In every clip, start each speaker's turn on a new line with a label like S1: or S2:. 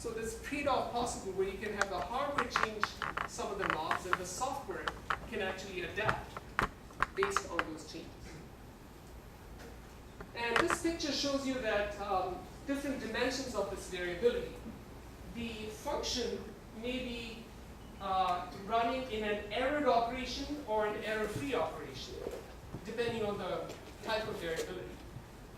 S1: So there's trade-off possible where you can have the hardware change some of the knobs and the software can actually adapt based on those changes. And this picture shows you that different dimensions of this variability. The function may be running in an errored operation or an error-free operation, depending on the type of variability.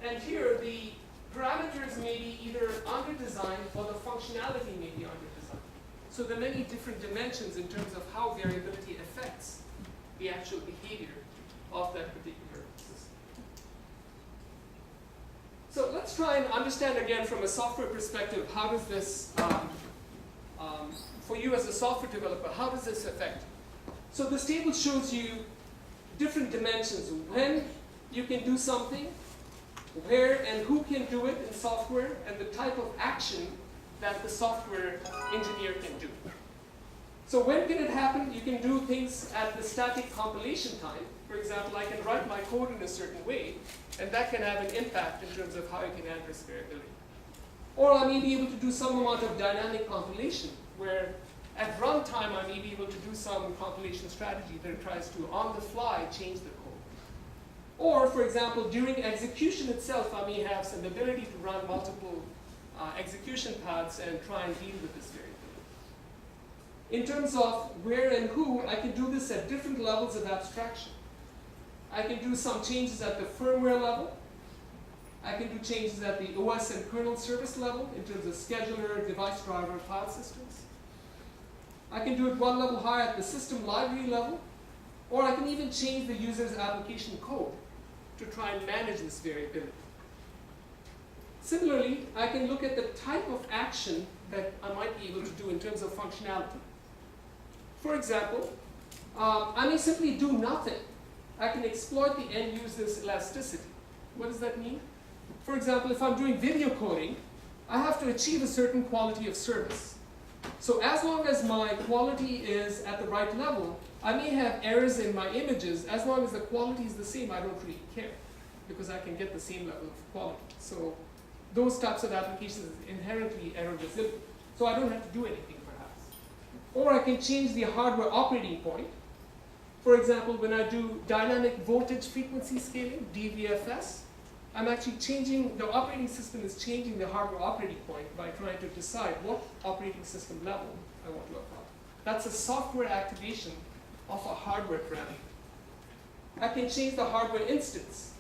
S1: And here, the parameters may be either under-designed or the functionality may be under-designed. So there are many different dimensions in terms of how variability affects the actual behavior of that particular system. So let's try and understand again from a software perspective, how does this, for you as a software developer, how does this affect? So this table shows you different dimensions. When you can do something, where and who can do it in software, and the type of action that the software engineer can do. So when can it happen? You can do things at the static compilation time. For example, I can write my code in a certain way, and that can have an impact in terms of how you can address variability. Or I may be able to do some amount of dynamic compilation, where at runtime I may be able to do some compilation strategy that tries to, on the fly, change the code. Or, for example, during execution itself, I may have some ability to run multiple execution paths and try and deal with this variability. In terms of where and who, I can do this at different levels of abstraction. I can do some changes at the firmware level. I can do changes at the OS and kernel service level in terms of scheduler, device driver, file systems. I can do it one level higher at the system library level, or I can even change the user's application code to try and manage this variability. Similarly, I can look at the type of action that I might be able to do in terms of functionality. For example, I may simply do nothing. I can exploit the end user's elasticity. What does that mean? For example, if I'm doing video coding, I have to achieve a certain quality of service. So as long as my quality is at the right level, I may have errors in my images. As long as the quality is the same, I don't really care, because I can get the same level of quality. So those types of applications are inherently error resilient. So I don't have to do anything, perhaps. Or I can change the hardware operating point. For example, when I do dynamic voltage frequency scaling, DVFS, I'm actually changing, the operating system is changing the hardware operating point by trying to decide what operating system level I want to apply. That's a software activation of a hardware parameter. I can change the hardware instance.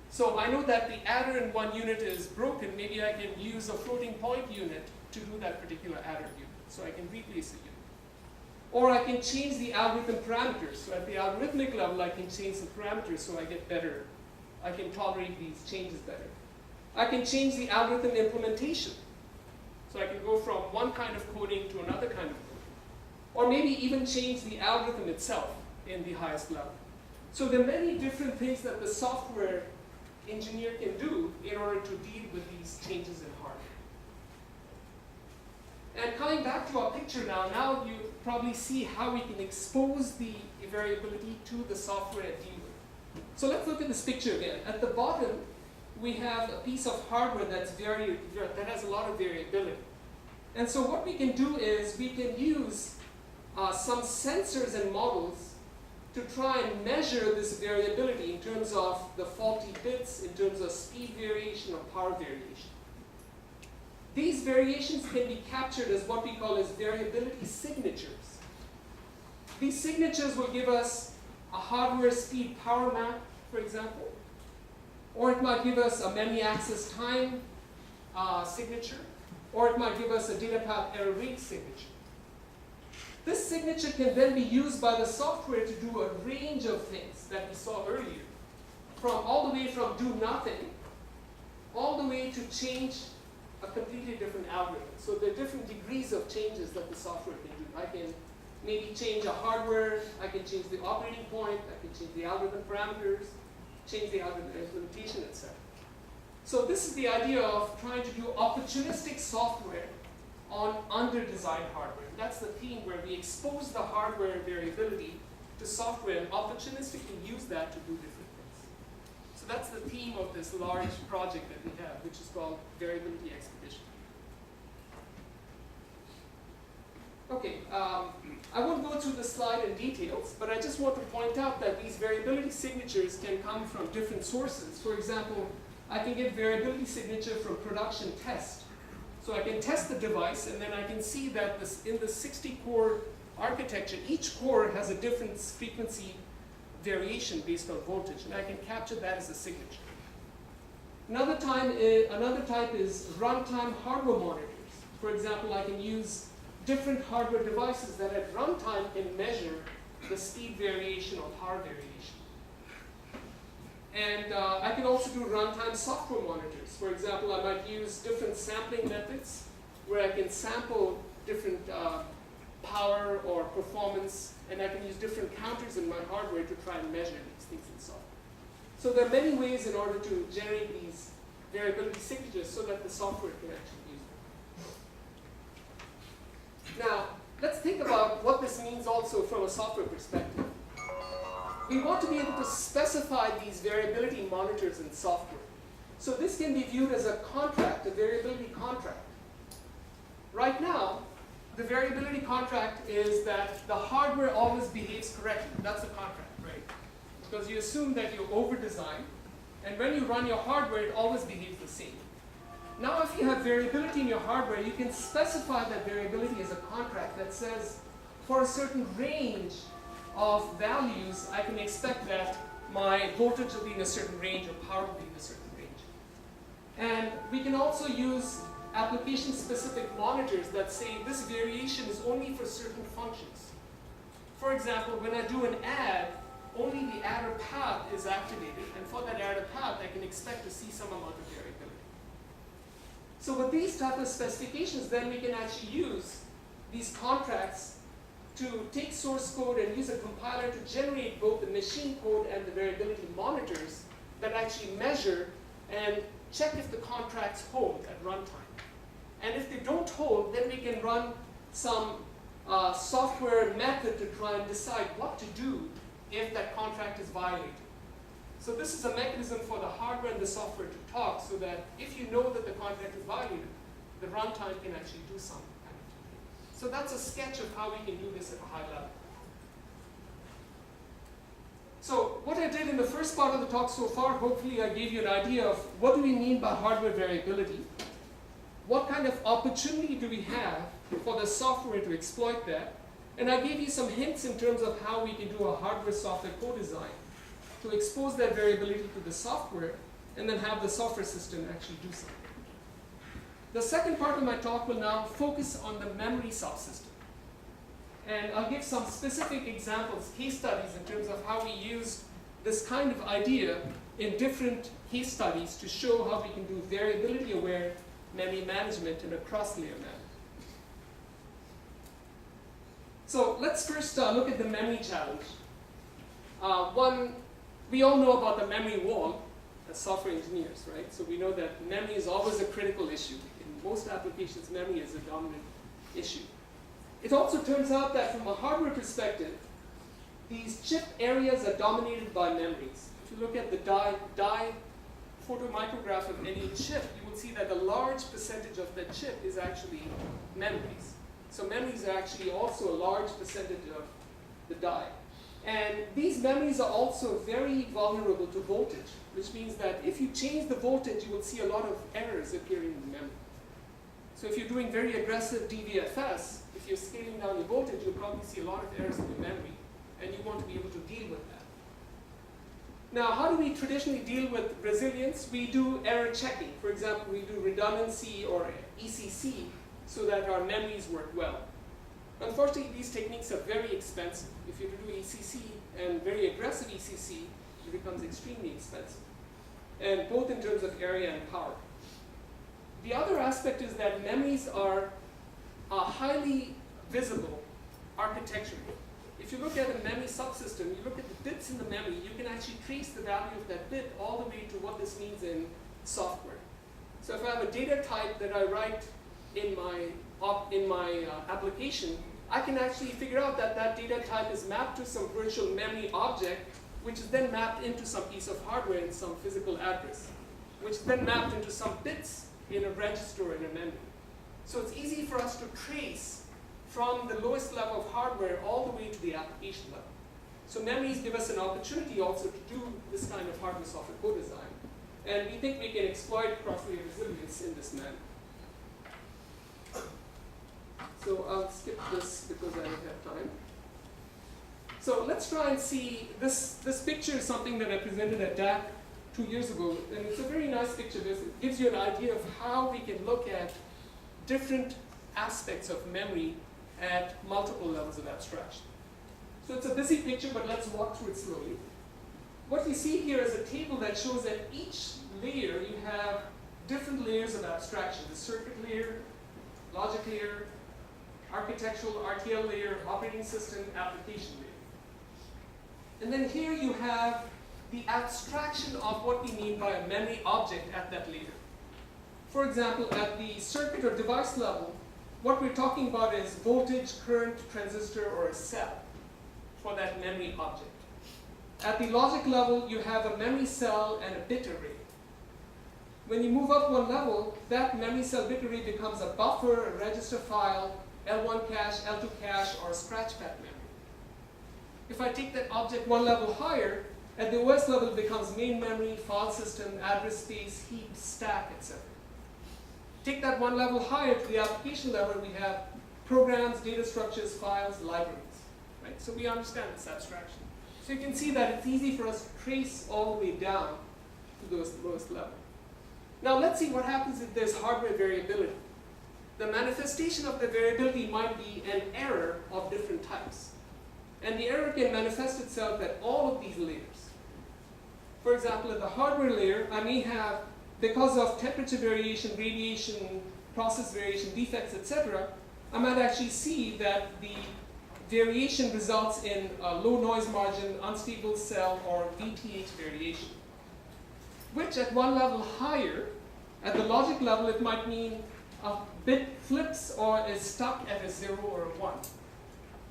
S1: So I know that the adder in one unit is broken. Maybe I can use a floating point unit to do that particular adder unit. So I can replace a unit. Or I can change the algorithm parameters. So at the algorithmic level, I can change the parameters so I get better. I can tolerate these changes better. I can change the algorithm implementation. So I can go from one kind of coding to another kind of coding. Or maybe even change the algorithm itself in the highest level. So there are many different things that the software engineer can do in order to deal with these changes in hardware. And coming back to our picture now you probably see how we can expose the variability to the software and deal with it. So let's look at this picture again. At the bottom, we have a piece of hardware that has a lot of variability. And so what we can do is we can use some sensors and models to try and measure this variability in terms of the faulty bits, in terms of speed variation or power variation. These variations can be captured as what we call as variability signatures. These signatures will give us a hardware speed power map, for example, or it might give us a memory access time signature, or it might give us a data path error rate signature. This signature can then be used by the software to do a range of things that we saw earlier, all the way from do nothing, all the way to change a completely different algorithm. So there are different degrees of changes that the software can do. I can maybe change a hardware, I can change the operating point, I can change the algorithm parameters, change the algorithm implementation, etc. So this is the idea of trying to do opportunistic software on under-designed hardware. That's the theme where we expose the hardware variability to software and opportunistically use that to do different things. So that's the theme of this large project that we have, which is called Variability Expedition. Okay, I won't go through the slide in details, but I just want to point out that these variability signatures can come from different sources. For example, I can get variability signature from production test. So I can test the device, and then I can see that in the 60-core architecture, each core has a different frequency variation based on voltage, and I can capture that as a signature. Another type is runtime hardware monitors. For example, I can use different hardware devices that at runtime can measure the speed variation or power variation. And I can also do runtime software monitors. For example, I might use different sampling methods where I can sample different power or performance, and I can use different counters in my hardware to try and measure these things in software. So there are many ways in order to generate these variability signatures so that the software can actually use them. Now, let's think about what this means also from a software perspective. We want to be able to specify these variability monitors in software. So this can be viewed as a contract, a variability contract. Right now, the variability contract is that the hardware always behaves correctly. That's the contract, right? Because you assume that you over-design, and when you run your hardware, it always behaves the same. Now, if you have variability in your hardware, you can specify that variability as a contract that says, for a certain range of values, I can expect that my voltage will be in a certain range or power will be in a certain range. And we can also use application-specific monitors that say this variation is only for certain functions. For example, when I do an add, only the adder path is activated, and for that adder path, I can expect to see some amount of variability. So with these type of specifications, then we can actually use these contracts to take source code and use a compiler to generate both the machine code and the variability monitors that actually measure and check if the contracts hold at runtime. And if they don't hold, then we can run some software method to try and decide what to do if that contract is violated. So this is a mechanism for the hardware and the software to talk so that if you know that the contract is violated, the runtime can actually do something. So that's a sketch of how we can do this at a high level. So what I did in the first part of the talk so far, hopefully I gave you an idea of what do we mean by hardware variability, what kind of opportunity do we have for the software to exploit that, and I gave you some hints in terms of how we can do a hardware-software co-design to expose that variability to the software and then have the software system actually do something. The second part of my talk will now focus on the memory subsystem. And I'll give some specific examples, case studies, in terms of how we use this kind of idea in different case studies to show how we can do variability-aware memory management in a cross-layer manner. So let's first look at the memory challenge. We all know about the memory wall as software engineers, right? So we know that memory is always a critical issue. In most applications, memory is a dominant issue. It also turns out that from a hardware perspective, these chip areas are dominated by memories. If you look at the die photomicrograph of any chip, you will see that a large percentage of that chip is actually memories. So memories are actually also a large percentage of the die. And these memories are also very vulnerable to voltage, which means that if you change the voltage, you will see a lot of errors appearing in the memory. So if you're doing very aggressive DVFS, if you're scaling down your voltage, you'll probably see a lot of errors in your memory, and you want to be able to deal with that. Now, how do we traditionally deal with resilience? We do error checking. For example, we do redundancy or ECC so that our memories work well. Unfortunately, these techniques are very expensive. If you do ECC and very aggressive ECC, it becomes extremely expensive, and both in terms of area and power. The other aspect is that memories are highly visible architecturally. If you look at a memory subsystem, you look at the bits in the memory, you can actually trace the value of that bit all the way to what this means in software. So if I have a data type that I write in my application, I can actually figure out that that data type is mapped to some virtual memory object, which is then mapped into some piece of hardware in some physical address, which is then mapped into some bits in a register in a memory. So it's easy for us to trace from the lowest level of hardware all the way to the application level. So memories give us an opportunity also to do this kind of hardware-software co-design. And we think we can exploit cross-layer resilience in this manner. So I'll skip this because I don't have time. So let's try and see, this picture is something that I presented at DAC 2 years ago, and it's a very nice picture. It gives you an idea of how we can look at different aspects of memory at multiple levels of abstraction. So it's a busy picture, but let's walk through it slowly. What you see here is a table that shows that each layer you have different layers of abstraction: the circuit layer, logic layer, architectural RTL layer, operating system, application layer. And then here you have the abstraction of what we mean by a memory object at that layer. For example, at the circuit or device level, what we're talking about is voltage, current, transistor, or a cell for that memory object. At the logic level, you have a memory cell and a bit array. When you move up one level, that memory cell bit array becomes a buffer, a register file, L1 cache, L2 cache, or scratchpad memory. If I take that object one level higher, at the OS level it becomes main memory, file system, address space, heap, stack, etc. Take that one level higher to the application level, we have programs, data structures, files, libraries. Right? So we understand this abstraction. So you can see that it's easy for us to trace all the way down to those lowest level. Now let's see what happens if there's hardware variability. The manifestation of the variability might be an error of different types. And the error can manifest itself at all of these layers. For example, at the hardware layer, I may have, because of temperature variation, radiation, process variation, defects, etc., I might actually see that the variation results in a low noise margin, unstable cell, or VTH variation. Which at one level higher, at the logic level, it might mean a bit flips or is stuck at a 0 or a 1.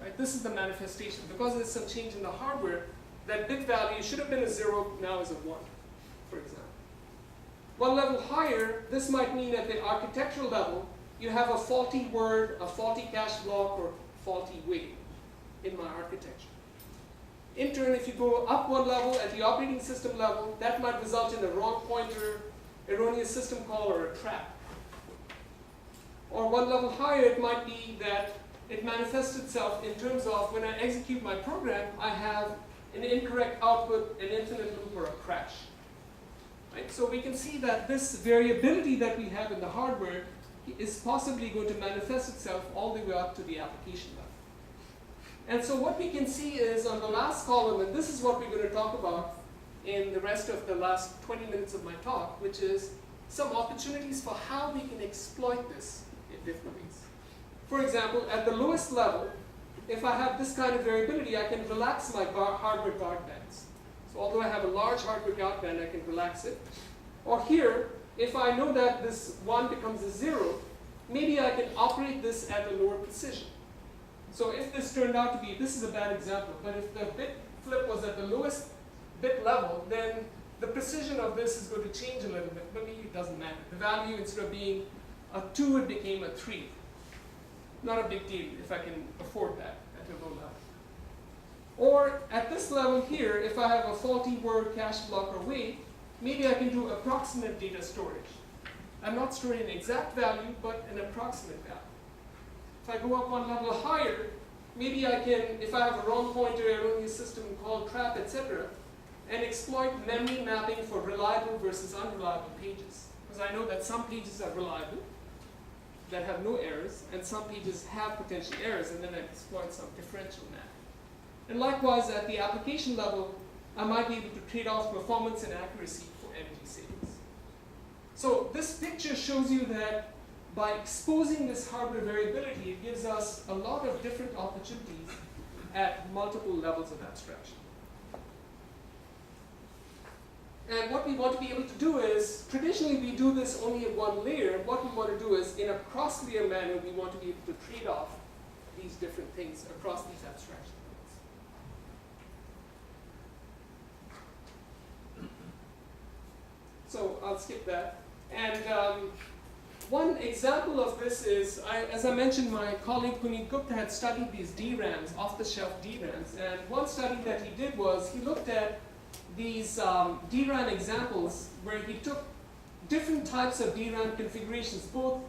S1: Right? This is the manifestation. Because there's some change in the hardware, that bit value should have been a 0, now is a 1, for example. One level higher, this might mean at the architectural level, you have a faulty word, a faulty cache block, or faulty way in my architecture. In turn, if you go up one level at the operating system level, that might result in a wrong pointer, erroneous system call, or a trap. Or one level higher, it might be that it manifests itself in terms of when I execute my program, I have an incorrect output, an infinite loop, or a crash. Right? So we can see that this variability that we have in the hardware is possibly going to manifest itself all the way up to the application level. And so what we can see is on the last column, and this is what we're going to talk about in the rest of the last 20 minutes of my talk, which is some opportunities for how we can exploit this in different ways. For example, at the lowest level, if I have this kind of variability, I can relax my hardware guard bands. So although I have a large hardware guard band, I can relax it. Or here, if I know that this 1 becomes a 0, maybe I can operate this at a lower precision. So if this turned out to be, this is a bad example, but if the bit flip was at the lowest bit level, then the precision of this is going to change a little bit, but maybe it doesn't matter. The value, instead of being a 2, it became a 3. Not a big deal if I can afford that at a low level. Or at this level here, if I have a faulty word, cache block, or wait, maybe I can do approximate data storage. I'm not storing an exact value, but an approximate value. If I go up one level higher, maybe I can, if I have a wrong pointer, erroneous system called trap, etc., and exploit memory mapping for reliable versus unreliable pages. Because I know that some pages are reliable, that have no errors, and some pages have potential errors, and then I exploit some differential mapping. And likewise, at the application level, I might be able to trade off performance and accuracy for energy savings. So this picture shows you that by exposing this hardware variability, it gives us a lot of different opportunities at multiple levels of abstraction. And what we want to be able to do is, traditionally we do this only at one layer. What we want to do is, in a cross-layer manner, we want to be able to trade off these different things across these abstraction layers. So I'll skip that. And one example of this is, as I mentioned, my colleague Nikil Dutt had studied these DRAMs, off-the-shelf DRAMs, and one study that he did was he looked at these DRAM examples where he took different types of DRAM configurations, both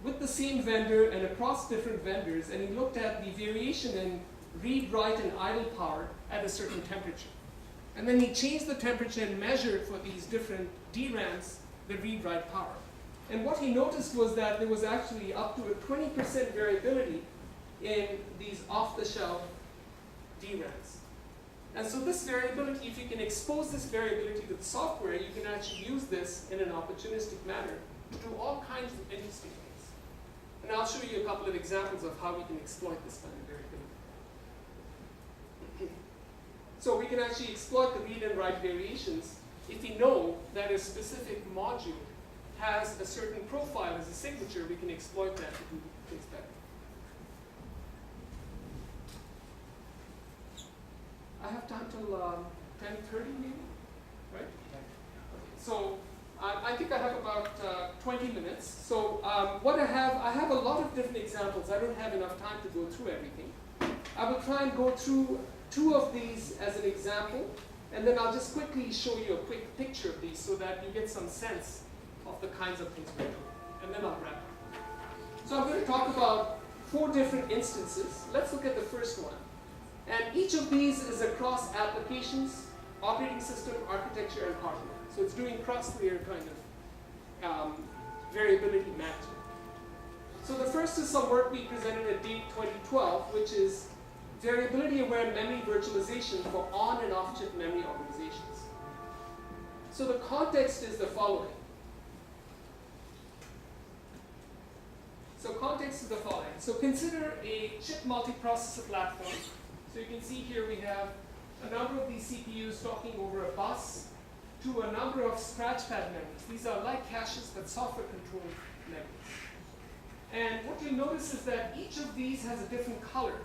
S1: with the same vendor and across different vendors, and he looked at the variation in read, write, and idle power at a certain temperature. And then he changed the temperature and measured for these different DRAMs the read, write power. And what he noticed was that there was actually up to a 20% variability in these off-the-shelf DRAMs. And so this variability, if you can expose this variability to the software, you can actually use this in an opportunistic manner to do all kinds of interesting things. And I'll show you a couple of examples of how we can exploit this kind of variability. So we can actually exploit the read and write variations if we know that a specific module has a certain profile as a signature. We can exploit that to do things better. I have time till 10:30 maybe, right? Okay. So I think I have about 20 minutes. So what I have a lot of different examples. I don't have enough time to go through everything. I will try and go through 2 of these as an example, and then I'll just quickly show you a quick picture of these so that you get some sense of the kinds of things we're doing. And then I'll wrap up. So I'm going to talk about 4 different instances. Let's look at the first one. And each of these is across applications, operating system, architecture, and hardware. So it's doing cross-layer kind of variability management. So the first is some work we presented at DATE 2012, which is variability-aware memory virtualization for on- and off-chip memory organizations. So the context is the following. So consider a chip multiprocessor platform. So you can see here we have a number of these CPUs talking over a bus to a number of scratchpad memories. These are like caches but software-controlled memories. And what you notice is that each of these has a different color.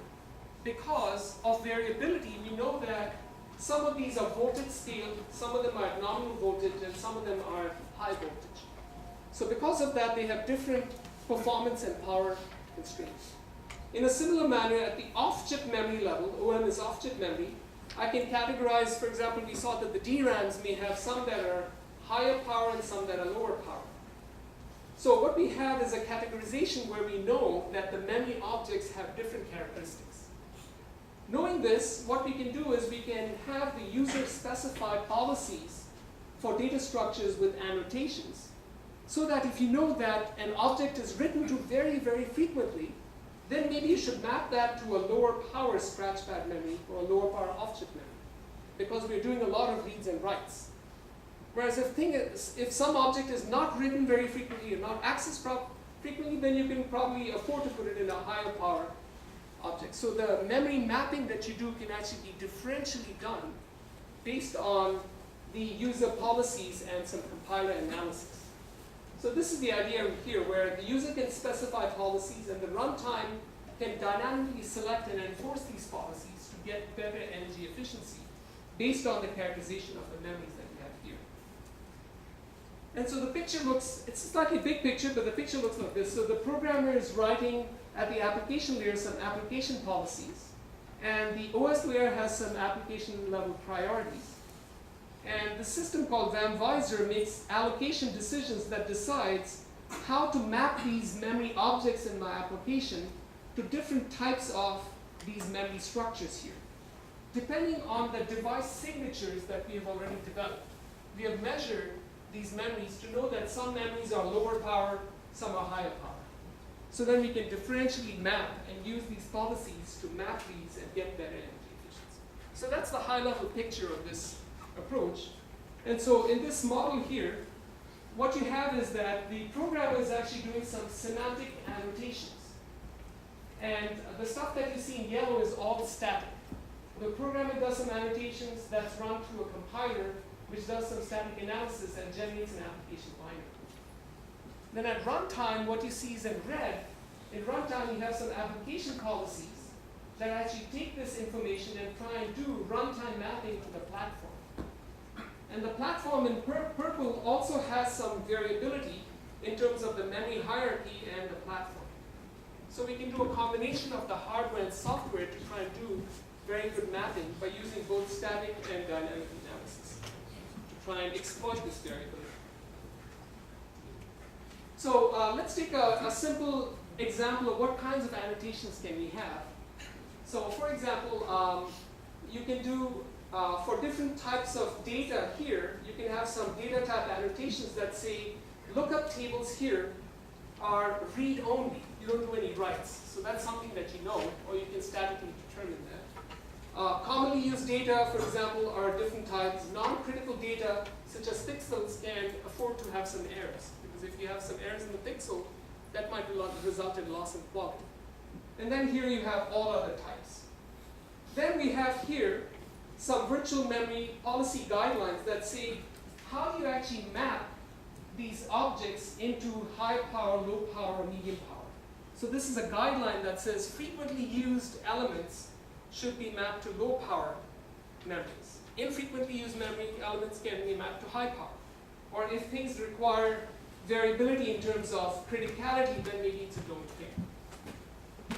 S1: Because of variability, we know that some of these are voltage scaled, some of them are at nominal voltage, and some of them are high voltage. So because of that, they have different performance and power constraints. In a similar manner, at the off-chip memory level, OM is off-chip memory, I can categorize, for example, we saw that the DRAMs may have some that are higher power and some that are lower power. So what we have is a categorization where we know that the memory objects have different characteristics. Knowing this, what we can do is we can have the user specify policies for data structures with annotations, so that if you know that an object is written to very, very frequently, then maybe you should map that to a lower power scratchpad memory or a lower power off-chip memory, because we're doing a lot of reads and writes. Whereas if some object is not written very frequently or not accessed frequently, then you can probably afford to put it in a higher power object. So the memory mapping that you do can actually be differentially done based on the user policies and some compiler analysis. So this is the idea here, where the user can specify policies and the runtime can dynamically select and enforce these policies to get better energy efficiency based on the characterization of the memories that we have here. And so the picture looks, it's a slightly big picture, but the picture looks like this. So the programmer is writing at the application layer some application policies, and the OS layer has some application level priorities. And the system called VamVisor makes allocation decisions that decides how to map these memory objects in my application to different types of these memory structures here, depending on the device signatures that we have already developed. We have measured these memories to know that some memories are lower power, some are higher power. So then we can differentially map and use these policies to map these and get better energy efficiency. So that's the high-level picture of this approach. And so in this model here, what you have is that the programmer is actually doing some semantic annotations. And the stuff that you see in yellow is all static. The programmer does some annotations that's run through a compiler, which does some static analysis and generates an application binary. Then at runtime, what you see is in red. In runtime, you have some application policies that actually take this information and try and do runtime mapping to the platform. And the platform in purple also has some variability in terms of the memory hierarchy and the platform. So we can do a combination of the hardware and software to try and do very good mapping by using both static and dynamic analysis to try and exploit this variability. So let's take a simple example of what kinds of annotations can we have. So for example, you can do, for different types of data here, you can have some data type annotations that say, lookup tables here are read only. You don't do any writes. So that's something that you know, or you can statically determine that. Commonly used data, for example, are different types. Non-critical data, such as pixels, can afford to have some errors. Because if you have some errors in the pixel, that might result in loss in quality. And then here you have all other types. Then we have here some virtual memory policy guidelines that say, how do you actually map these objects into high power, low power, or medium power? So this is a guideline that says frequently used elements should be mapped to low power memories. Infrequently used memory elements can be mapped to high power. Or if things require variability in terms of criticality, then maybe it's a don't care.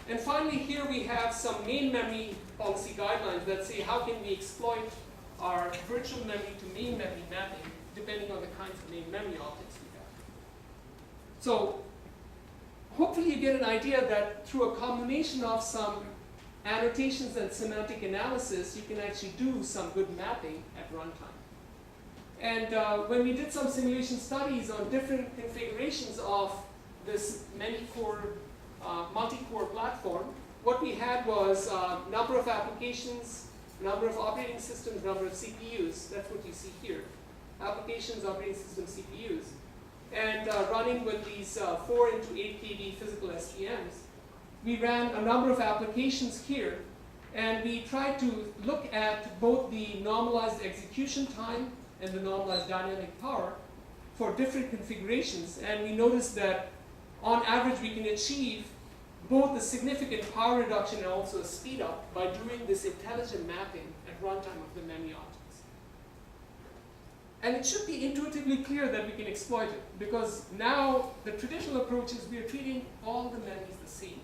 S1: And finally, here we have some main memory policy guidelines that say how can we exploit our virtual memory to main memory mapping, depending on the kinds of main memory objects we have. So hopefully you get an idea that through a combination of some annotations and semantic analysis, you can actually do some good mapping at runtime. And when we did some simulation studies on different configurations of this many-core, multi-core platform, what we had was number of applications, number of operating systems, number of CPUs. That's what you see here. Applications, operating system, CPUs. And running with these 4 into 8 KB physical SVMs. We ran a number of applications here, and we tried to look at both the normalized execution time and the normalized dynamic power for different configurations. And we noticed that on average we can achieve both a significant power reduction and also a speed up by doing this intelligent mapping at runtime of the memory objects. And it should be intuitively clear that we can exploit it, because now the traditional approach is we are treating all the memories the same.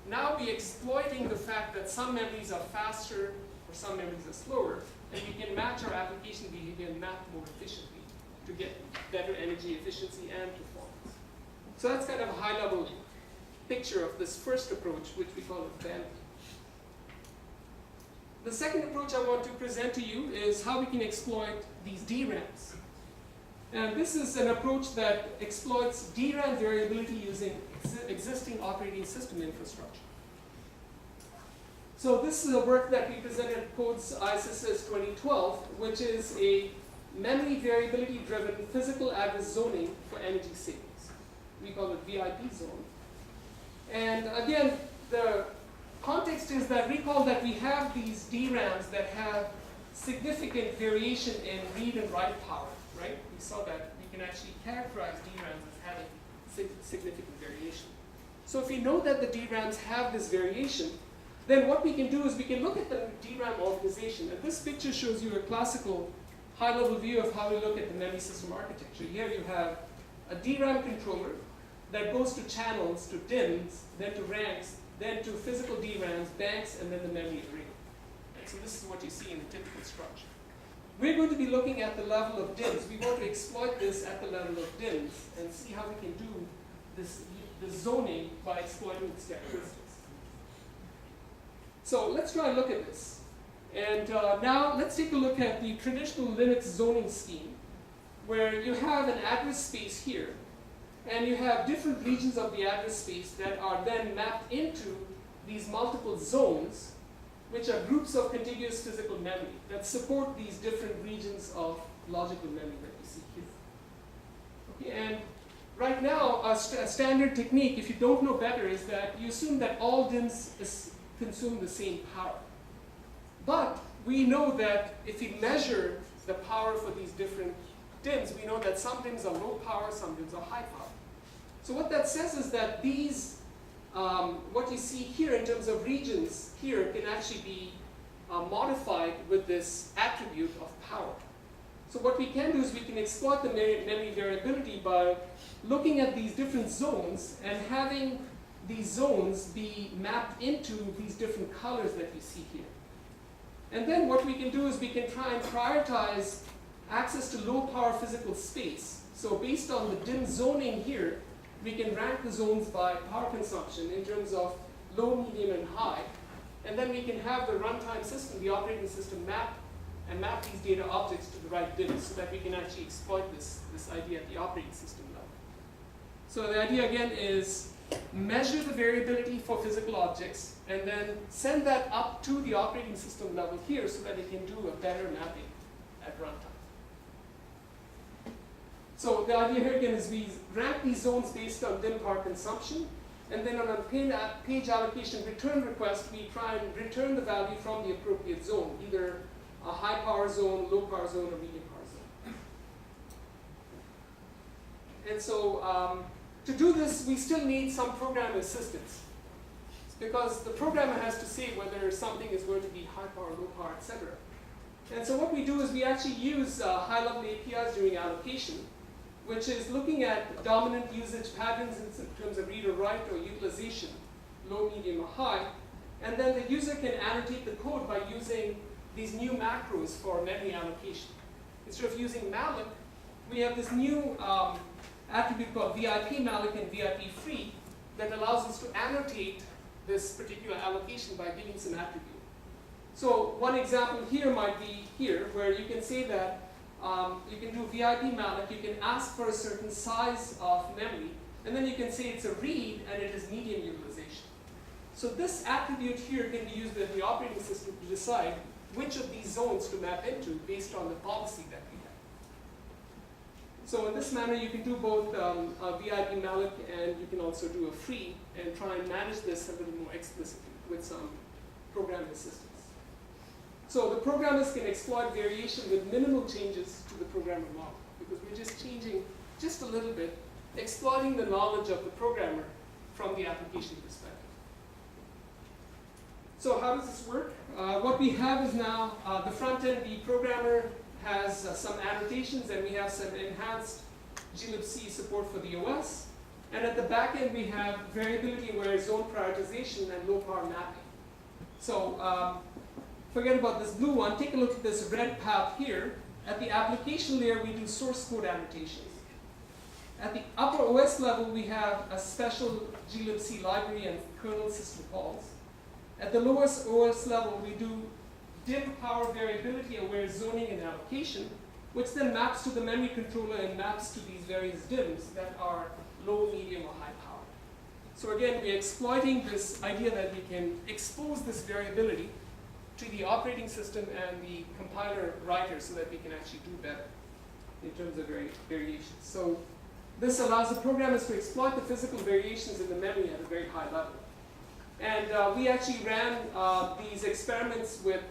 S1: Now we're exploiting the fact that some memories are faster or some memories are slower, and we can match our application behavior and map more efficiently to get better energy efficiency and performance. So that's kind of a high-level picture of this first approach, which we call Variability. The second approach I want to present to you is how we can exploit these DRAMs. And this is an approach that exploits DRAM variability using existing operating system infrastructure. So this is a work that we presented at Codes ISSS 2012, which is a memory variability-driven physical address zoning for energy savings. We call it VIP zone. And again, the context is that recall that we have these DRAMs that have significant variation in read and write power, right? We saw that we can actually characterize DRAMs as having significant variation. So if we know that the DRAMs have this variation, then what we can do is we can look at the DRAM organization. And this picture shows you a classical high-level view of how we look at the memory system architecture. Here you have a DRAM controller that goes to channels, to DIMMs, then to ranks, then to physical DRAMs, banks, and then the memory array. And so this is what you see in the typical structure. We're going to be looking at the level of DIMMs. We want to exploit this at the level of DIMMs and see how we can do this zoning by exploiting its characteristics. So let's try and look at this. And now let's take a look at the traditional Linux zoning scheme, where you have an address space here, and you have different regions of the address space that are then mapped into these multiple zones, which are groups of contiguous physical memory that support these different regions of logical memory that you see here. Okay, and right now, a standard technique, if you don't know better, is that you assume that all DIMMs consume the same power. But we know that if we measure the power for these different DIMMs, we know that some DIMMs are low power, some DIMMs are high power. So what that says is that these, what you see here in terms of regions here can actually be modified with this attribute of power. So what we can do is we can exploit the memory variability by looking at these different zones and having these zones be mapped into these different colors that you see here. And then what we can do is we can try and prioritize access to low power physical space. So based on the dim zoning here, we can rank the zones by power consumption in terms of low, medium, and high. And then we can have the runtime system, the operating system, map these data objects to the right DIMMs so that we can actually exploit this idea at the operating system level. So the idea again is measure the variability for physical objects and then send that up to the operating system level here so that it can do a better mapping at runtime. So the idea here again is we rank these zones based on DIMM power consumption, and then on a page allocation return request, we try and return the value from the appropriate zone, either a high power zone, low power zone, or medium power zone. And so to do this, we still need some program assistance. It's because the programmer has to say whether something is going to be high power, low power, etc. And so what we do is we actually use high-level APIs during allocation, which is looking at dominant usage patterns in terms of read or write or utilization, low, medium, or high. And then the user can annotate the code by using these new macros for memory allocation. Instead of using malloc, we have this new attribute called VIP malloc and VIP free that allows us to annotate this particular allocation by giving some attribute. So one example here might be here, where you can say that you can do VIP malloc, you can ask for a certain size of memory, and then you can say it's a read and it is medium utilization. So this attribute here can be used with the operating system to decide which of these zones to map into based on the policy that we have. So in this manner, you can do both a VIP malloc and you can also do a free and try and manage this a little more explicitly with some program assistance. So the programmers can exploit variation with minimal changes to the programmer model because we're just changing just a little bit, exploiting the knowledge of the programmer from the application perspective. So how does this work? What we have is now the front end, the programmer has some annotations and we have some enhanced glibc support for the OS. And at the back end, we have variability-aware zone prioritization and low power mapping. So forget about this blue one. Take a look at this red path here. At the application layer, we do source code annotations. At the upper OS level, we have a special glibc library and kernel system calls. At the lowest OS level, we do DIMM power variability-aware zoning and allocation, which then maps to the memory controller and maps to these various DIMMs that are low, medium, or high power. So again, we're exploiting this idea that we can expose this variability to the operating system and the compiler writer so that we can actually do better in terms of variations. So this allows the programmers to exploit the physical variations in the memory at a very high level. And we actually ran these experiments with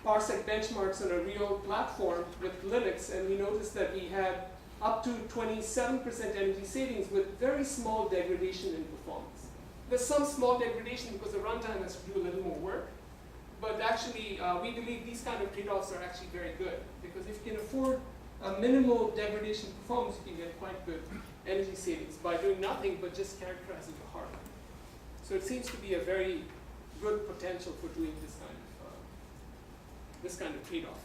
S1: parsec benchmarks on a real platform with Linux, and we noticed that we had up to 27% energy savings with very small degradation in performance. There's some small degradation because the runtime has to do a little more work, but actually we believe these kind of trade-offs are actually very good, because if you can afford a minimal degradation in performance, you can get quite good energy savings by doing nothing but just characterizing the hardware. So it seems to be a very good potential for doing this kind of trade-off.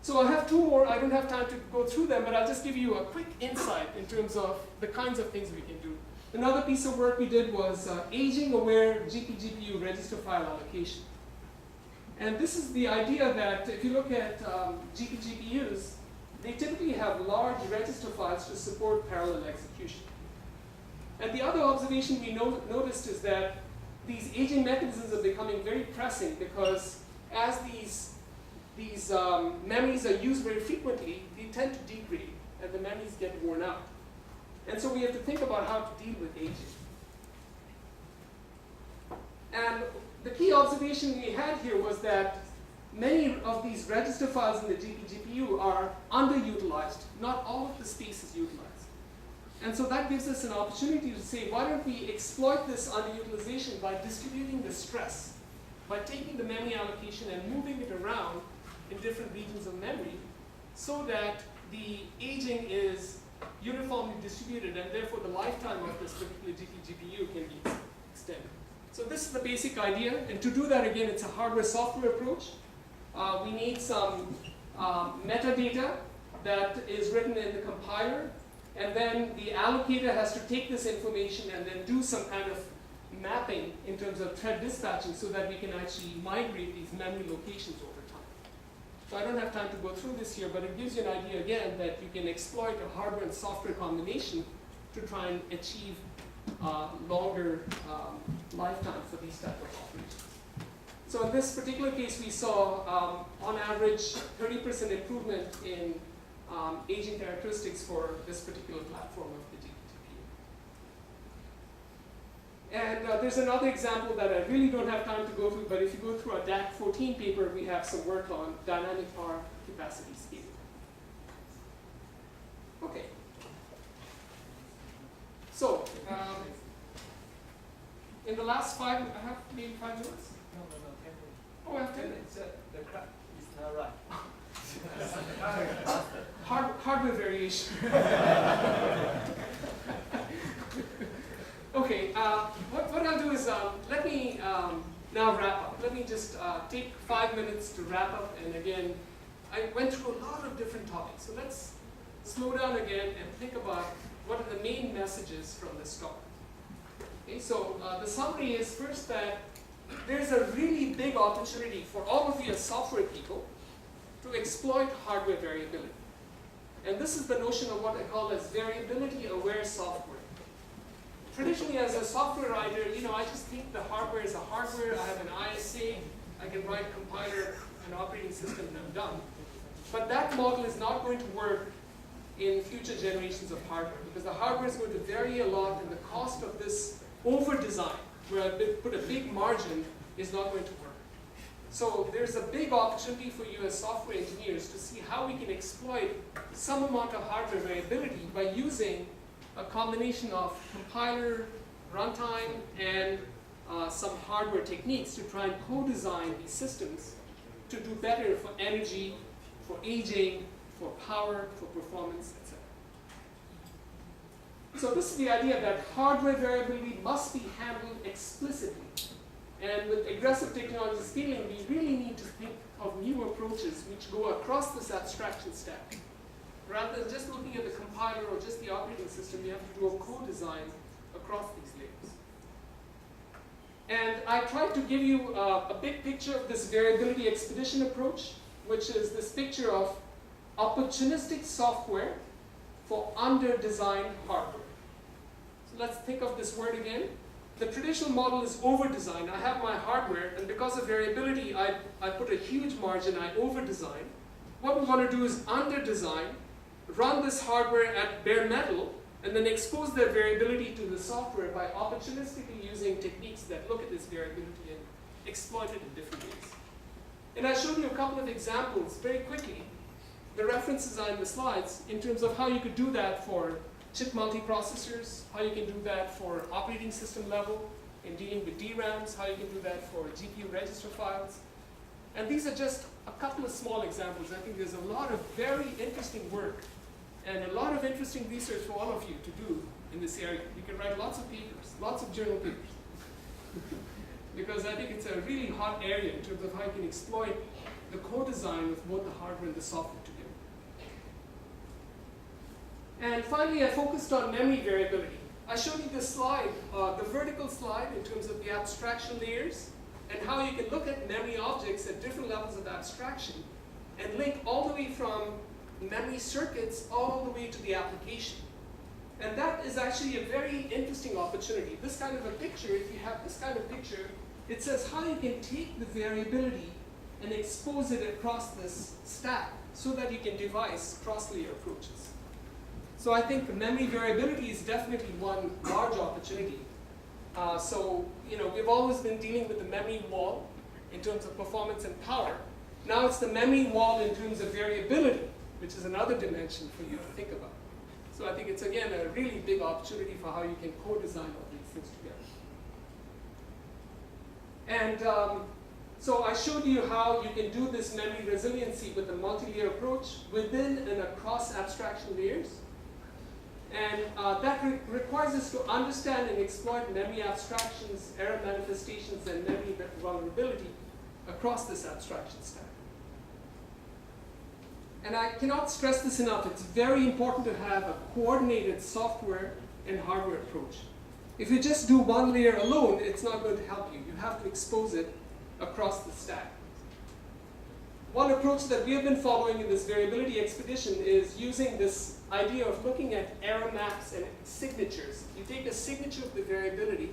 S1: So I have two more. I don't have time to go through them, but I'll just give you a quick insight in terms of the kinds of things we can do. Another piece of work we did was aging-aware GPGPU register file allocation. And this is the idea that if you look at GPGPUs, they typically have large register files to support parallel execution. And the other observation we noticed is that these aging mechanisms are becoming very pressing because as these memories are used very frequently, they tend to degrade and the memories get worn out. And so we have to think about how to deal with aging. And the key observation we had here was that many of these register files in the GPGPU are underutilized. Not all of the space is utilized. And so that gives us an opportunity to say, why don't we exploit this underutilization by distributing the stress, by taking the memory allocation and moving it around in different regions of memory so that the aging is uniformly distributed and therefore the lifetime of this particular GPU can be extended. So this is the basic idea, and to do that again, it's a hardware-software approach. We need some metadata that is written in the compiler, and then the allocator has to take this information and then do some kind of mapping in terms of thread dispatching so that we can actually migrate these memory locations over time. So I don't have time to go through this here, but it gives you an idea again that you can exploit a hardware and software combination to try and achieve longer lifetime for these type of operations. So in this particular case, we saw on average 30% improvement in aging characteristics for this particular platform of the GPU. And there's another example that I really don't have time to go through, but if you go through our DAC 14 paper, we have some work on dynamic power capacity scaling. Okay. So, in the last I have maybe 5 minutes?
S2: No, 10 minutes.
S1: Oh, I have 10 minutes.
S2: The clock is not right.
S1: Hardware variation. Okay, what I'll do is let me now wrap up. Let me just take 5 minutes to wrap up. And again, I went through a lot of different topics. So let's slow down again and think about what are the main messages from this talk. Okay, so the summary is first that there's a really big opportunity for all of you as software people to exploit hardware variability. And this is the notion of what I call as variability-aware software. Traditionally, as a software writer, I just think the hardware is a hardware. I have an ISA, I can write compiler and operating system, and I'm done. But that model is not going to work in future generations of hardware because the hardware is going to vary a lot, and the cost of this over-design, where I put a big margin, is not going to work. So there's a big opportunity for you as software engineers to see how we can exploit some amount of hardware variability by using a combination of compiler, runtime, and some hardware techniques to try and co-design these systems to do better for energy, for aging, for power, for performance, etc. So this is the idea that hardware variability must be handled explicitly. And with aggressive technology scaling, we really need to think of new approaches which go across this abstraction stack. Rather than just looking at the compiler or just the operating system, we have to do a co-design across these layers. And I tried to give you a big picture of this variability expedition approach, which is this picture of opportunistic software for under-designed hardware. So let's think of this word again. The traditional model is over-design. I have my hardware, and because of variability, I put a huge margin, I over-design. What we want to do is under-design, run this hardware at bare metal, and then expose that variability to the software by opportunistically using techniques that look at this variability and exploit it in different ways. And I showed you a couple of examples very quickly. The references are in the slides in terms of how you could do that for chip multiprocessors, how you can do that for operating system level in dealing with DRAMs, how you can do that for GPU register files. And these are just a couple of small examples. I think there's a lot of very interesting work and a lot of interesting research for all of you to do in this area. You can write lots of papers, lots of journal papers. Because I think it's a really hot area in terms of how you can exploit the co-design with both the hardware and the software together. And finally, I focused on memory variability. I showed you this slide, the vertical slide in terms of the abstraction layers, and how you can look at memory objects at different levels of abstraction and link all the way from memory circuits all the way to the application. And that is actually a very interesting opportunity. This kind of a picture, if you have this kind of picture, it says how you can take the variability and expose it across this stack so that you can devise cross-layer approaches. So I think memory variability is definitely one large opportunity. We've always been dealing with the memory wall in terms of performance and power. Now it's the memory wall in terms of variability, which is another dimension for you to think about. So I think it's, again, a really big opportunity for how you can co-design all these things together. And So I showed you how you can do this memory resiliency with a multi-layer approach within and across abstraction layers. And that requires us to understand and exploit memory abstractions, error manifestations, and memory vulnerability across this abstraction stack. And I cannot stress this enough. It's very important to have a coordinated software and hardware approach. If you just do one layer alone, it's not going to help you. You have to expose it across the stack. One approach that we have been following in this variability expedition is using this idea of looking at error maps and signatures. You take a signature of the variability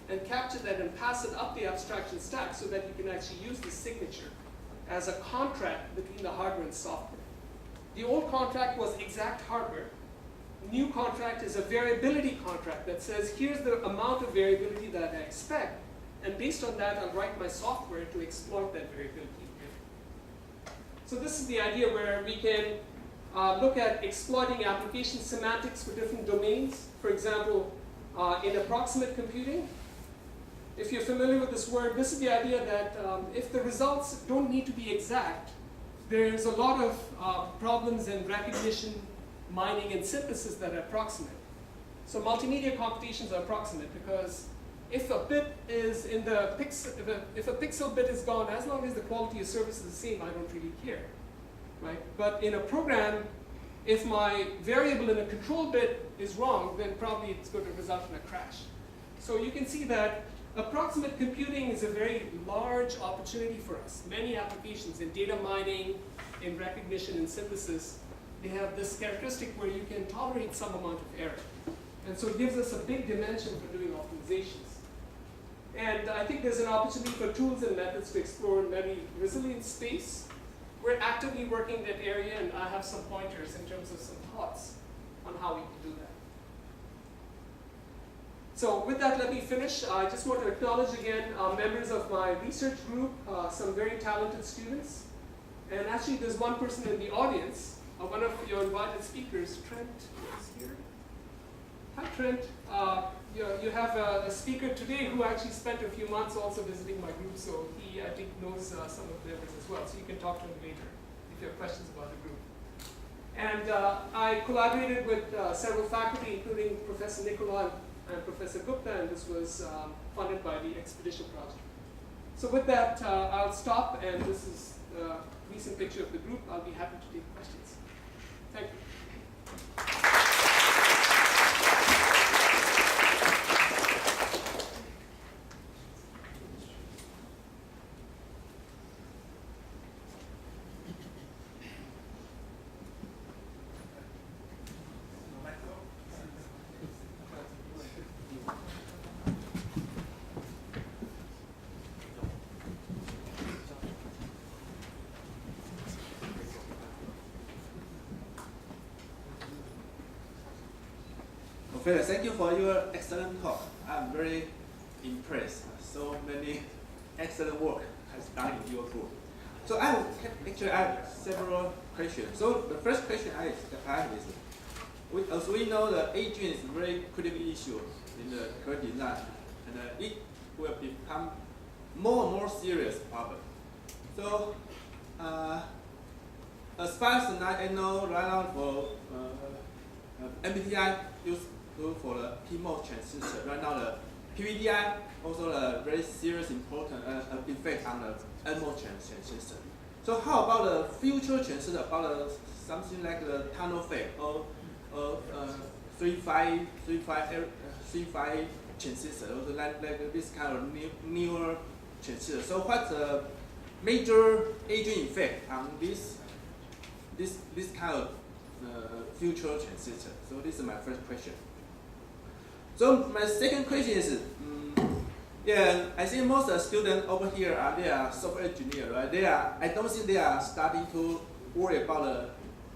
S1: and capture that and pass it up the abstraction stack so that you can actually use the signature as a contract between the hardware and software. The old contract was exact hardware. New contract is a variability contract that says, here's the amount of variability that I expect, and based on that, I'll write my software to exploit that variability. So this is the idea where we can look at exploiting application semantics for different domains. For example, in approximate computing, if you're familiar with this word, this is the idea that if the results don't need to be exact, there's a lot of problems in recognition, mining, and synthesis that are approximate. So multimedia computations are approximate because if a bit is in the if a pixel bit is gone, as long as the quality of service is the same, I don't really care, right? But in a program, if my variable in a control bit is wrong, then probably it's going to result in a crash. So you can see that approximate computing is a very large opportunity for us. Many applications in data mining, in recognition and synthesis, they have this characteristic where you can tolerate some amount of error. And so it gives us a big dimension for doing optimizations. And I think there's an opportunity for tools and methods to explore memory resilient space. We're actively working in that area, and I have some pointers in terms of some thoughts on how we can do that. So with that, let me finish. I just want to acknowledge again members of my research group, some very talented students. And actually, there's one person in the audience, one of your invited speakers, Trent, is here. Hi, Trent. You have a speaker today who actually spent a few months also visiting my group, so he, I think, knows some of the members as well. So you can talk to him later if you have questions about the group. And I collaborated with several faculty, including Professor Nikil Dutt and Professor Gupta, and this was funded by the Expedition Project. So with that, I'll stop, and this is a recent picture of the group. I'll be happy to take questions. Thank you.
S3: Professor, thank you for your excellent talk. I'm very impressed. So many excellent work has done in your group. So I have several questions. So the first question I have is, as we know, the aging is a very critical issue in the current design, and it will become more and more serious problem. So as far as I know, right now for MBTI use for the PMO transistor. Right now, the PVDI also a very serious important effect on the NMO transistor. So how about the future transistor? About something like the tunnel effect or 3.5 transistor, also like this kind of newer transistor. So what's the major aging effect on this kind of future transistor? So this is my first question. So my second question is, I think most of the students over here they are software engineers, right? I don't think they are starting to worry about the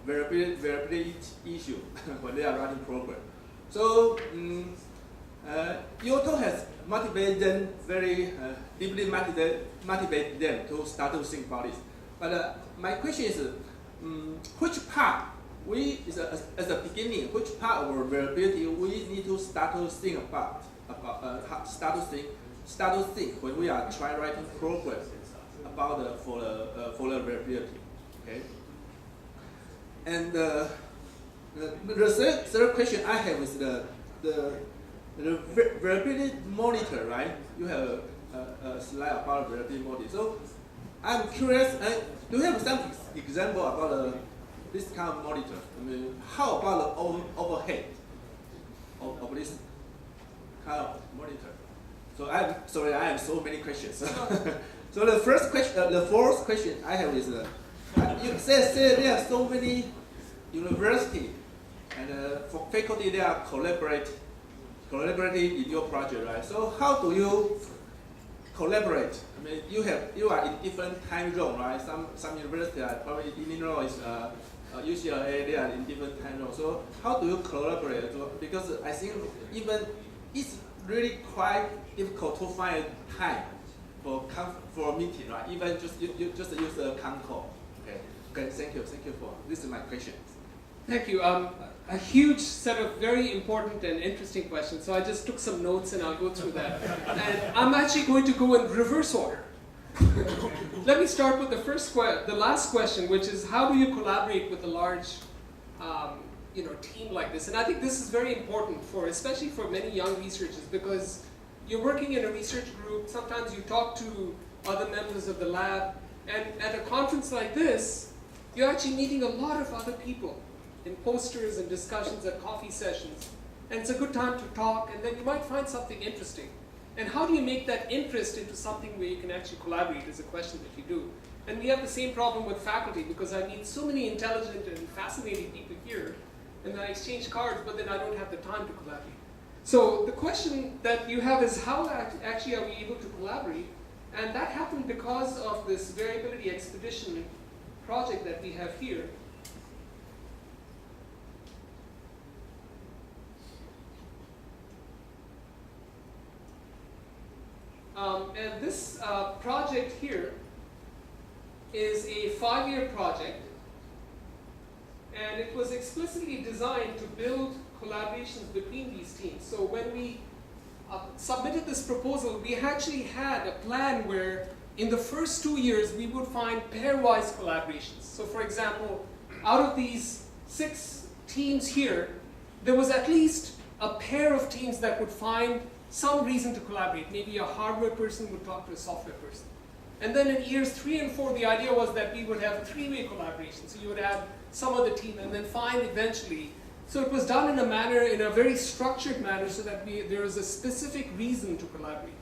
S3: variability issue when they are writing program. So your talk has motivated them very deeply motivated them to start to think about this. But my question is, which part? As a beginning, which part of our variability we need to start to think about start to think when we are trying writing programs about for the variability. Okay. And the third question I have is the variability monitor, right? You have a slide about variability monitor. So I'm curious, do you have some example about this kind of monitor? I mean, how about the overhead of this kind of monitor? So I'm sorry, I have so many questions. So the first question, the fourth question I have is, you say there are so many university and for faculty they are collaborating in your project, right? So how do you collaborate? I mean, you are in different time zone, right? Some universities are probably Illinois, UCLA, they are in different time zone. So how do you collaborate? Because I think even it's really quite difficult to find time for a meeting, right? Even you just use a con call. Okay, thank you for this is my question.
S1: Thank you. A huge set of very important and interesting questions. So I just took some notes and I'll go through that. And I'm actually going to go in reverse order. Let me start with the last question, which is how do you collaborate with a large, team like this? And I think this is very important especially for many young researchers, because you're working in a research group. Sometimes you talk to other members of the lab, and at a conference like this, you're actually meeting a lot of other people in posters and discussions at coffee sessions. And it's a good time to talk, and then you might find something interesting. And how do you make that interest into something where you can actually collaborate is a question that you do. And we have the same problem with faculty, because I meet so many intelligent and fascinating people here, and then I exchange cards, but then I don't have the time to collaborate. So the question that you have is how actually are we able to collaborate? And that happened because of this variability expedition project that we have here. And this project here is a 5-year project, and it was explicitly designed to build collaborations between these teams. So when we submitted this proposal, we actually had a plan where in the first 2 years we would find pairwise collaborations. So for example, out of these 6 teams here, there was at least a pair of teams that would find some reason to collaborate. Maybe a hardware person would talk to a software person. And then in years 3 and 4, the idea was that we would have a 3-way collaboration. So you would have some other team and then find eventually. So it was done in a very structured manner, so that there was a specific reason to collaborate.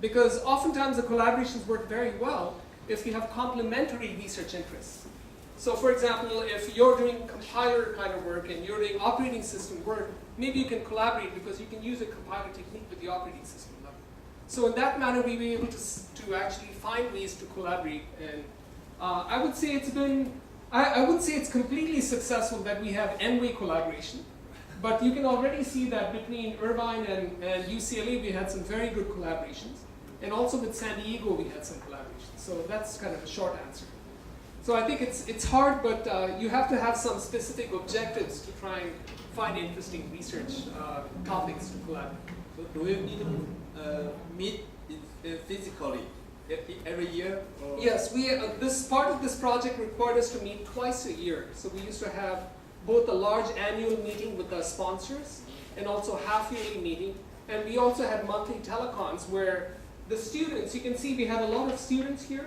S1: Because oftentimes the collaborations work very well if you have complementary research interests. So for example, if you're doing compiler kind of work and you're doing operating system work, maybe you can collaborate because you can use a compiler technique with the operating system level. So in that manner, we were able to actually find ways to collaborate. And I would say I wouldn't say it's completely successful that we have N-way collaboration, but you can already see that between Irvine and UCLA, we had some very good collaborations. And also with San Diego, we had some collaborations. So that's kind of a short answer. So I think it's hard, but you have to have some specific objectives to try and find interesting research topics to collaborate.
S3: So do you need to meet physically every year? Or?
S1: Yes, this part of this project required us to meet twice a year. So we used to have both a large annual meeting with our sponsors and also half-yearly meeting. And we also had monthly telecons where the students, you can see we had a lot of students here.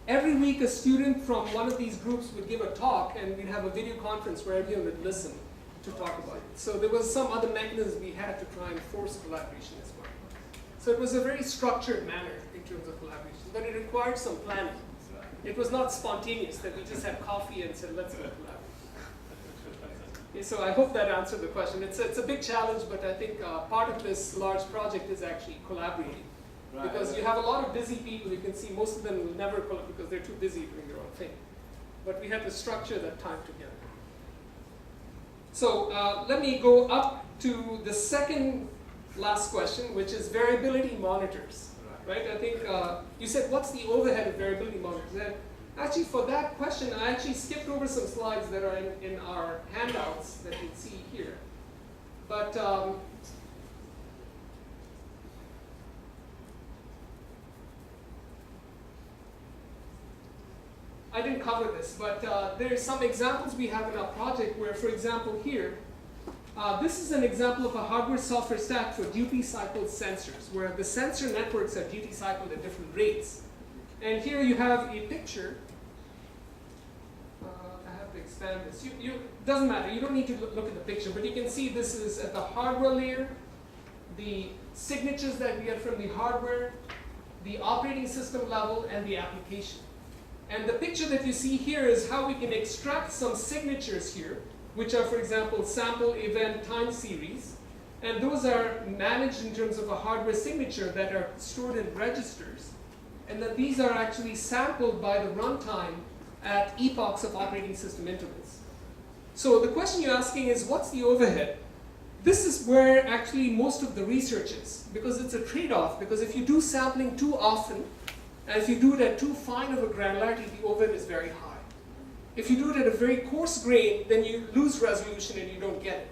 S1: Every week a student from one of these groups would give a talk, and we'd have a video conference where everyone would listen to talk about it. So there was some other mechanism we had to try and force collaboration as well. So it was a very structured manner in terms of collaboration, but it required some planning. It was not spontaneous that we just had coffee and said, let's go collaborate. Okay, so I hope that answered the question. It's a big challenge, but I think part of this large project is actually collaborating. Right. Because you have a lot of busy people. You can see most of them will never collaborate because they're too busy doing their own thing. But we had to structure that time together. So let me go up to the second last question, which is variability monitors. Right? I think you said, what's the overhead of variability monitors? And actually, for that question, I actually skipped over some slides that are in our handouts that you see here. But I didn't cover this, but there are some examples we have in our project where, for example, here, this is an example of a hardware-software stack for duty-cycled sensors, where the sensor networks are duty-cycled at different rates. And here you have a picture. I have to expand this. Doesn't matter. You don't need to look at the picture, but you can see this is at the hardware layer, the signatures that we get from the hardware, the operating system level, and the application. And the picture that you see here is how we can extract some signatures here, which are, for example, sample, event, time series. And those are managed in terms of a hardware signature that are stored in registers. And that these are actually sampled by the runtime at epochs of operating system intervals. So the question you're asking is, what's the overhead? This is where actually most of the research is, because it's a trade-off. Because if you do sampling too often, and if you do it at too fine of a granularity, the overhead is very high. If you do it at a very coarse grain, then you lose resolution and you don't get it.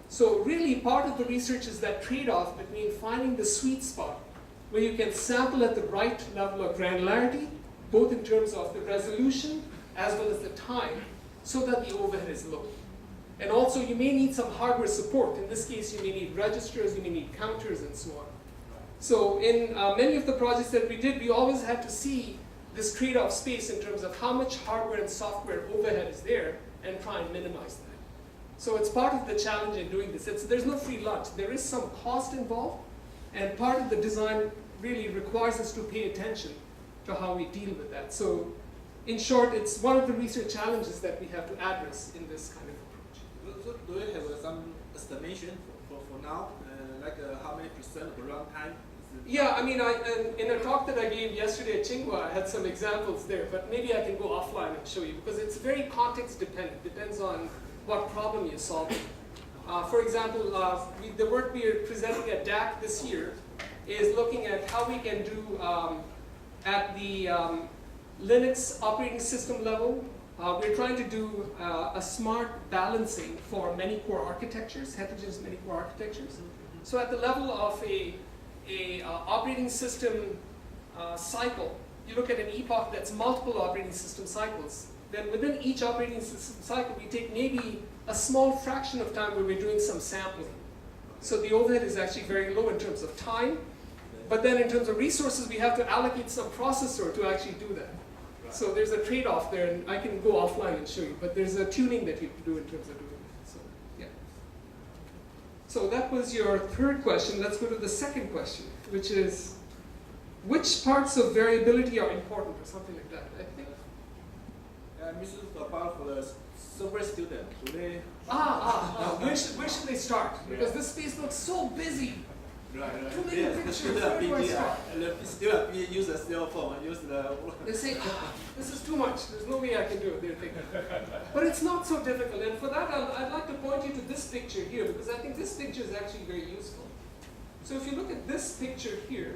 S1: So really, part of the research is that trade-off between finding the sweet spot, where you can sample at the right level of granularity, both in terms of the resolution as well as the time, so that the overhead is low. And also, you may need some hardware support. In this case, you may need registers, you may need counters, and so on. So in many of the projects that we did, we always had to see this trade-off space in terms of how much hardware and software overhead is there and try and minimize that. So it's part of the challenge in doing this. There's no free lunch. There is some cost involved, and part of the design really requires us to pay attention to how we deal with that. So in short, it's one of the research challenges that we have to address in this kind of approach.
S3: So do you have some estimation for now, like how many % of the runtime?
S1: Yeah, I mean, in a talk that I gave yesterday at Tsinghua, I had some examples there, but maybe I can go offline and show you, because it's very context dependent. Depends on what problem you're solving. For example, the work we are presenting at DAC this year is looking at how we can do at the Linux operating system level. We're trying to do a smart balancing for many core architectures, heterogeneous many core architectures. So at the level of a operating system cycle, you look at an epoch that's multiple operating system cycles. Then within each operating system cycle, we take maybe a small fraction of time where we're doing some sampling. So the overhead is actually very low in terms of time. But then in terms of resources, we have to allocate some processor to actually do that. So there's a trade-off there, and I can go offline and show you. But there's a tuning that you have to do in terms of doing that. So, yeah. So that was your third question. Let's go to the second question, which is, which parts of variability are important, or something like that, I think.
S3: This is about for the software student. Today.
S1: Where should they start? Because this space looks so busy.
S3: Right.
S1: Too many
S3: The
S1: pictures.
S3: student
S1: Where do I start?
S3: the student use the cell phone, use the.
S1: They say, this is too much. There's no way I can do it. They're thinking. But it's not so difficult. And for that, I'd like to point you to this picture here, because I think this picture is actually very useful. So if you look at this picture here,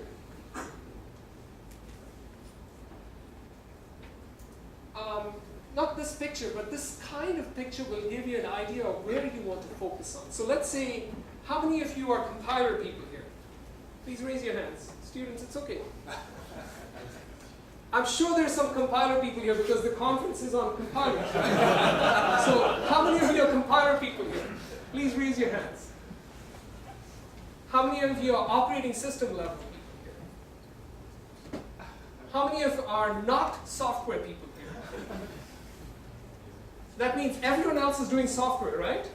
S1: not this picture, but this kind of picture will give you an idea of where you want to focus on. So let's say, how many of you are compiler people here? Please raise your hands. Students, it's okay. I'm sure there's some compiler people here because the conference is on compilers. So how many of you are compiler people here? Please raise your hands. How many of you are operating system level people here? How many of you are not software people here? That means everyone else is doing software, right?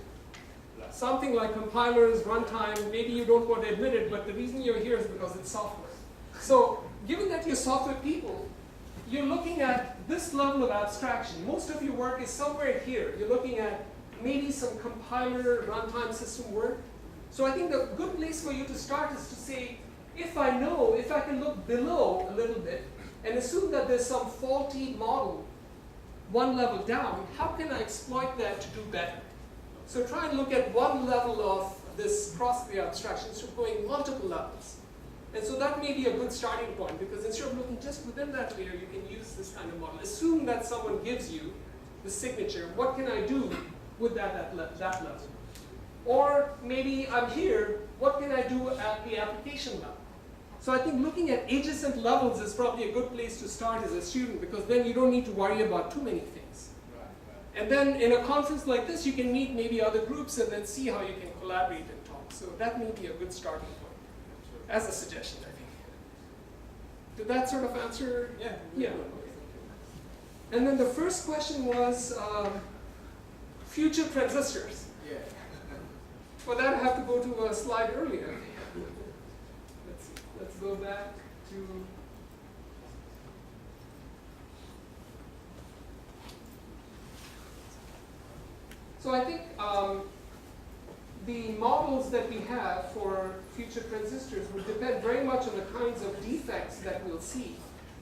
S1: Something like compilers, runtime, maybe you don't want to admit it, but the reason you're here is because it's software. So given that you're software people, you're looking at this level of abstraction. Most of your work is somewhere here. You're looking at maybe some compiler, runtime system work. So I think the good place for you to start is to say, if I can look below a little bit and assume that there's some faulty model one level down, how can I exploit that to do better? So try and look at one level of this cross the abstraction instead of going multiple levels. And so that may be a good starting point, because instead of looking just within that layer, you can use this kind of model. Assume that someone gives you the signature. What can I do with that level? Or maybe I'm here, what can I do at the application level? So I think looking at adjacent levels is probably a good place to start as a student, because then you don't need to worry about too many things. And then in a conference like this, you can meet maybe other groups and then see how you can collaborate and talk. So that may be a good starting point, as a suggestion, I think. Did that sort of answer?
S3: Yeah.
S1: Yeah. And then the first question was future transistors.
S3: Yeah.
S1: For that, I have to go to a slide earlier. Let's go back to. So I think the models that we have for future transistors would depend very much on the kinds of defects that we'll see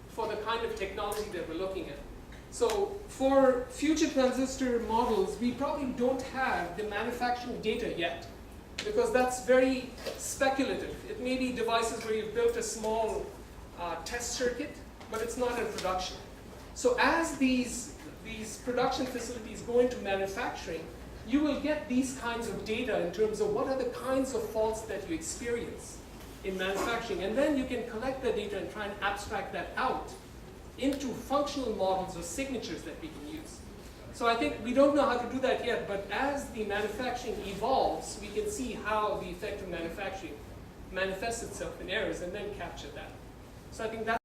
S1: for the kind of technology that we're looking at. So for future transistor models, we probably don't have the manufacturing data yet, because that's very speculative. It may be devices where you've built a small test circuit, but it's not in production. So as these production facilities go into manufacturing, you will get these kinds of data in terms of what are the kinds of faults that you experience in manufacturing. And then you can collect the data and try and abstract that out into functional models or signatures that we can use. So I think we don't know how to do that yet, but as the manufacturing evolves, we can see how the effect of manufacturing manifests itself in errors and then capture that. So I think that's